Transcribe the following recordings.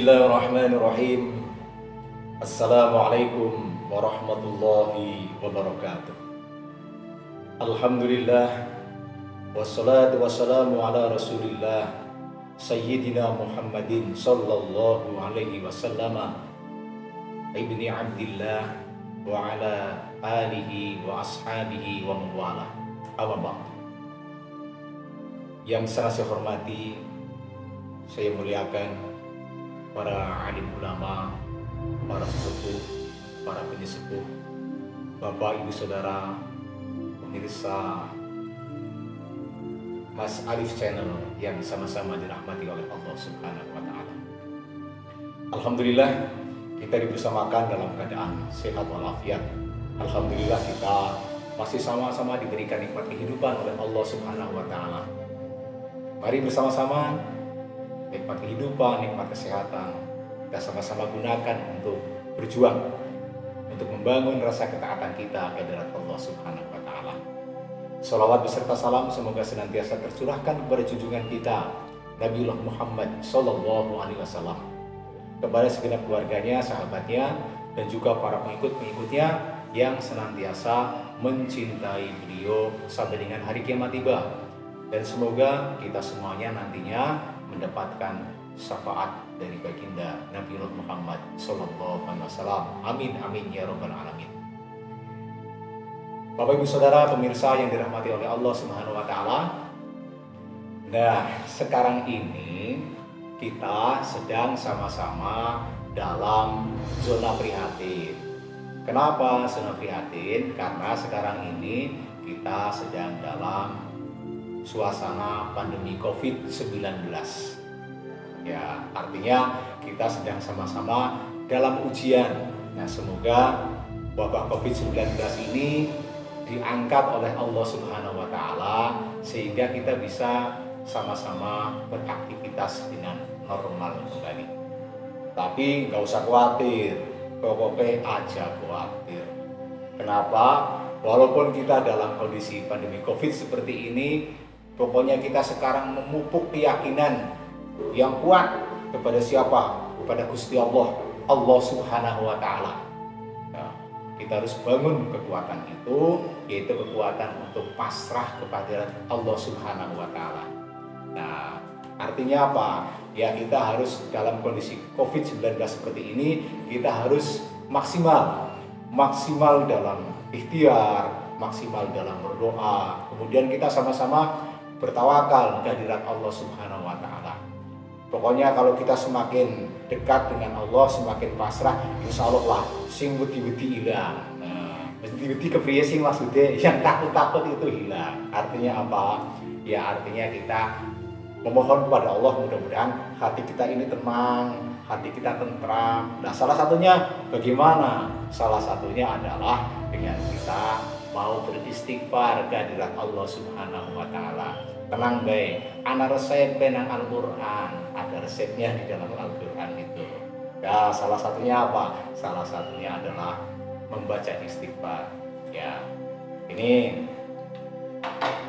Bismillahirrahmanirrahim. Assalamualaikum warahmatullahi wabarakatuh. Alhamdulillah, wassalatu wassalamu ala rasulillah Sayyidina Muhammadin sallallahu alaihi wasallam ibni Abdillah wa ala alihi wa ashabihi wa mawala. Amma ba'du. Yang sangat saya hormati, saya muliakan para alim ulama, para sesepuh, para penyesepuh, bapak ibu saudara, pemirsa Mas Alif Channel yang sama-sama dirahmati oleh Allah Subhanahu wa Ta'ala. Alhamdulillah, kita dibersamakan dalam keadaan sehat walafiat. Alhamdulillah, kita masih sama-sama diberikan nikmat kehidupan oleh Allah Subhanahu wa Ta'ala. Mari bersama-sama nikmat kehidupan, nikmat kesehatan kita sama-sama gunakan untuk berjuang, untuk membangun rasa ketaatan kita ke hadirat Allah Subhanahu wa Ta'ala. Shalawat beserta salam semoga senantiasa tercurahkan kepada junjungan kita Nabiullah Muhammad Sallallahu Alaihi Wasallam, kepada segenap keluarganya, sahabatnya, dan juga para pengikut-pengikutnya yang senantiasa mencintai beliau sampai dengan hari kiamat tiba. Dan semoga kita semuanya nantinya mendapatkan syafaat dari baginda Nabiullah Muhammad Sallallahu Alaihi Wasallam. Amin amin ya robbal alamin. Bapak ibu saudara pemirsa yang dirahmati oleh Allah Subhanahu wa Ta'ala. Nah, sekarang ini kita sedang sama-sama dalam zona prihatin. Kenapa zona prihatin? Karena sekarang ini kita sedang dalam suasana pandemi COVID-19. Ya, artinya kita sedang sama-sama dalam ujian. Nah, semoga wabah COVID-19 ini diangkat oleh Allah Subhanahu wa Ta'ala sehingga kita bisa sama-sama beraktivitas dengan normal kembali. Tapi nggak usah khawatir, pokoknya aja khawatir. Kenapa? Walaupun kita dalam kondisi pandemi COVID seperti ini, pokoknya kita sekarang memupuk keyakinan yang kuat kepada siapa? Kepada Gusti Allah, Allah Subhanahu wa Ta'ala. Nah, kita harus bangun kekuatan itu, yaitu kekuatan untuk pasrah kepada Allah Subhanahu wa Ta'ala. Nah, artinya apa? Ya, kita harus dalam kondisi COVID-19 seperti ini, kita harus maksimal dalam ikhtiar, maksimal dalam berdoa. Kemudian kita sama-sama bertawakal ke hadirat Allah Subhanahu wa Ta'ala. Pokoknya kalau kita semakin dekat dengan Allah, semakin pasrah, insya Allah lah sing wedi-wedi hilang. Nah, wedi-wedi kepriye sing maksudnya, yang takut-takut itu hilang. Artinya apa? Ya, artinya kita memohon kepada Allah, mudah-mudahan hati kita ini tenang, hati kita tentram. Nah, salah satunya bagaimana? Salah satunya adalah dengan kita mau beristighfar ke hadirat Allah Subhanahu wa Ta'ala. Tenang baik, ana resep nang Al-Quran, ada resepnya di dalam Al-Quran itu. Ya, salah satunya apa? Salah satunya adalah membaca istighfar. Ya, ini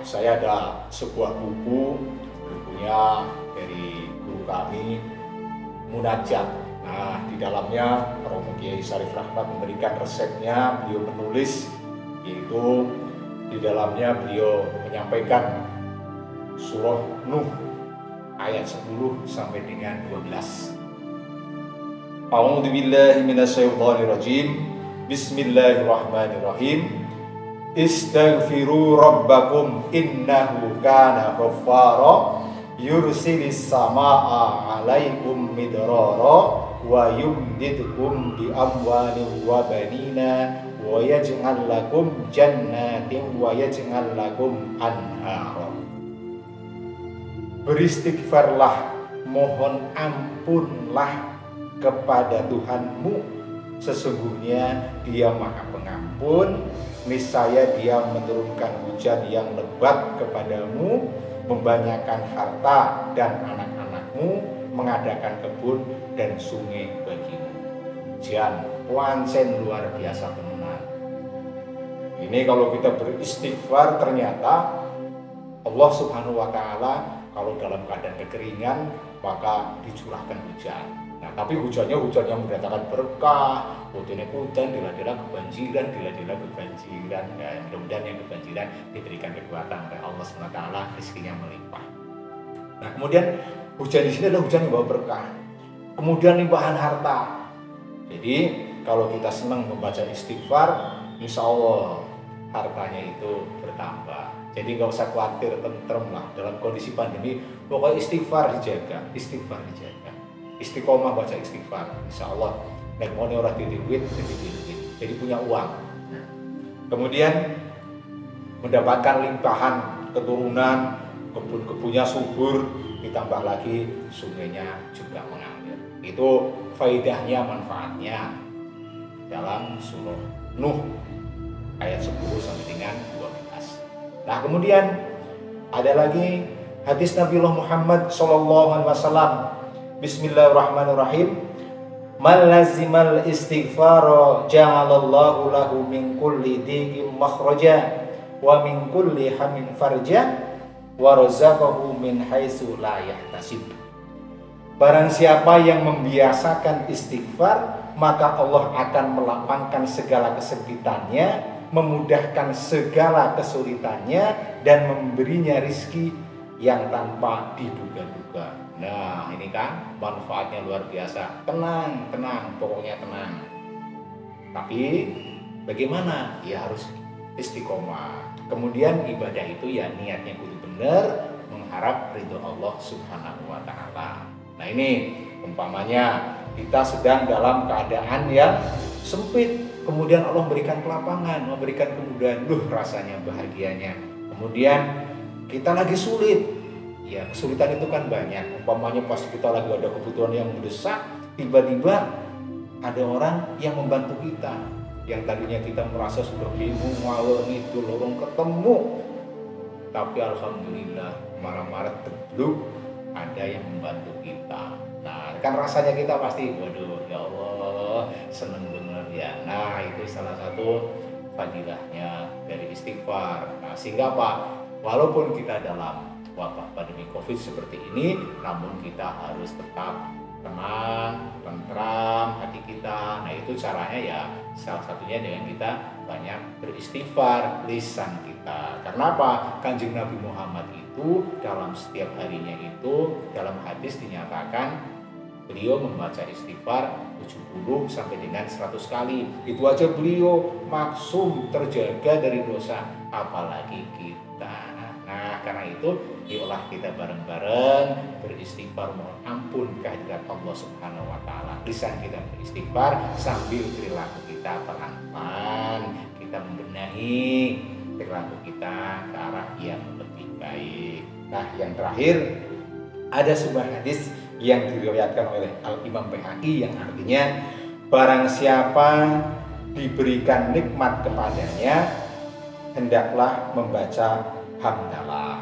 saya ada sebuah bukunya dari guru kami, Munajat. Nah, di dalamnya Romo Kiai Syarif Rahmat memberikan resepnya, beliau menulis, yaitu di dalamnya beliau menyampaikan surah Nuh ayat 10 sampai dengan 12. A'udzu billahi minasyaitonir rajim. Bismillahirrahmanirrahim. Istaghfiru rabbakum innahu kana ghaffara yursilis samaa'a 'alaikum midrara wa yumdidkum bi amwalin wa banina wa yaj'al lakum jannatin wa yaj'al lakum anhara. Beristighfarlah, mohon ampunlah kepada Tuhanmu, sesungguhnya Dia Maha Pengampun. Niscaya Dia menurunkan hujan yang lebat kepadamu, membanyakan harta dan anak-anakmu, mengadakan kebun dan sungai bagimu. Jan pancen luar biasa tenan. Ini kalau kita beristighfar, ternyata Allah Subhanahu wa Ta'ala kalau dalam keadaan kekeringan maka dicurahkan hujan. Nah, tapi hujannya hujan yang mendatangkan berkah, hujan, dila-dila kebanjiran, Ya, mudah-mudahan yang kebanjiran diberikan kekuatan oleh Allah SWT, rezekinya melimpah. Nah, kemudian hujan di sini adalah hujan yang bawa berkah. Kemudian limpahan harta. Jadi kalau kita senang membaca istighfar, insya Allah hartanya itu bertambah. Jadi nggak usah khawatir, tentrem lah dalam kondisi pandemi. Pokoknya istighfar dijaga. Istiqomah baca istighfar, insya Allah. Dan mau orang duit, jadi punya uang. Kemudian mendapatkan limpahan keturunan, kebun-kebunnya subur, ditambah lagi sungainya juga mengalir. Itu faedahnya, manfaatnya dalam surah Nuh ayat 10 sampai dengan 12. Nah, kemudian ada lagi hadis Nabiullah Muhammad SAW. Bismillahirrahmanirrahim. Man lazimal istighfara ja'alallahu lahu min kulli dhiqin makhraja wa min kulli hamin farja wa razaqahu min haitsu la yahtasib. Barang siapa yang membiasakan istighfar, maka Allah akan melapangkan segala kesempitannya, memudahkan segala kesulitannya, dan memberinya rizki yang tanpa diduga-duga. Nah, ini kan manfaatnya luar biasa. Tenang, pokoknya tenang. Tapi bagaimana? Ya harus istiqomah. Kemudian ibadah itu ya niatnya kudu benar, mengharap ridho Allah Subhanahu wa taala. Nah, ini umpamanya kita sedang dalam keadaan yang sempit, kemudian Allah memberikan kelapangan, memberikan kemudahan, rasanya bahagianya. Kemudian kita lagi sulit, ya kesulitan itu kan banyak. Umpamanya pas kita lagi ada kebutuhan yang mendesak, tiba-tiba ada orang yang membantu kita, yang tadinya kita merasa sudah bingung, ngawur ngidul, lorong ketemu, tapi alhamdulillah marah-marah tebluk ada yang membantu kita. Nah, kan rasanya kita pasti, waduh ya Allah, seneng bener ya. Nah, itu salah satu fadilahnya dari istighfar. Nah, sehingga apa? Walaupun kita dalam wabah pandemi COVID seperti ini, namun kita harus tetap tenang, tentram hati kita. Nah, itu caranya ya salah satunya dengan kita banyak beristighfar lisan kita. Karena apa? Kanjeng Nabi Muhammad itu dalam setiap harinya itu dalam hadis dinyatakan beliau membaca istighfar 70 sampai dengan 100 kali. Itu aja beliau maksum terjaga dari dosa, apalagi kita. Nah, karena itu yolah kita bareng-bareng beristighfar, mohon ampun kehadirat Allah Subhanahu wa taala. Lisan kita beristighfar sambil perilaku kita pelan-pelan kita membenahi perilaku kita ke arah yang lebih baik. Nah, yang terakhir ada sebuah hadis yang diriwayatkan oleh Al-Imam Baihaqi yang artinya barang siapa diberikan nikmat kepadanya hendaklah membaca hamdalah.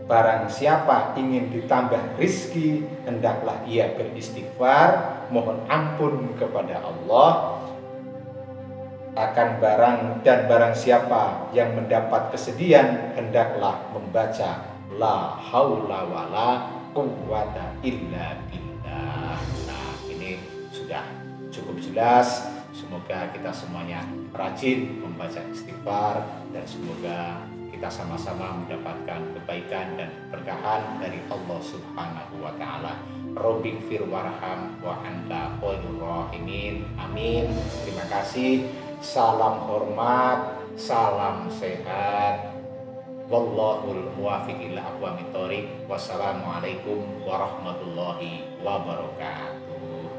Barang siapa ingin ditambah rizki, hendaklah ia beristighfar, mohon ampun kepada Allah. Barang siapa yang mendapat kesedihan, hendaklah membaca la haula wala quwwata illa billah. Nah, ini sudah cukup jelas. Semoga kita semuanya rajin membaca istighfar dan semoga kita sama-sama mendapatkan kebaikan dan berkahan dari Allah Subhanahu wa taala. Rabbighfir warham wa anta khairur rahimin. Amin. Terima kasih. Salam hormat, salam sehat. Wallahul muwaffiq ila aqwamit thoriq. Wassalamualaikum warahmatullahi wabarakatuh.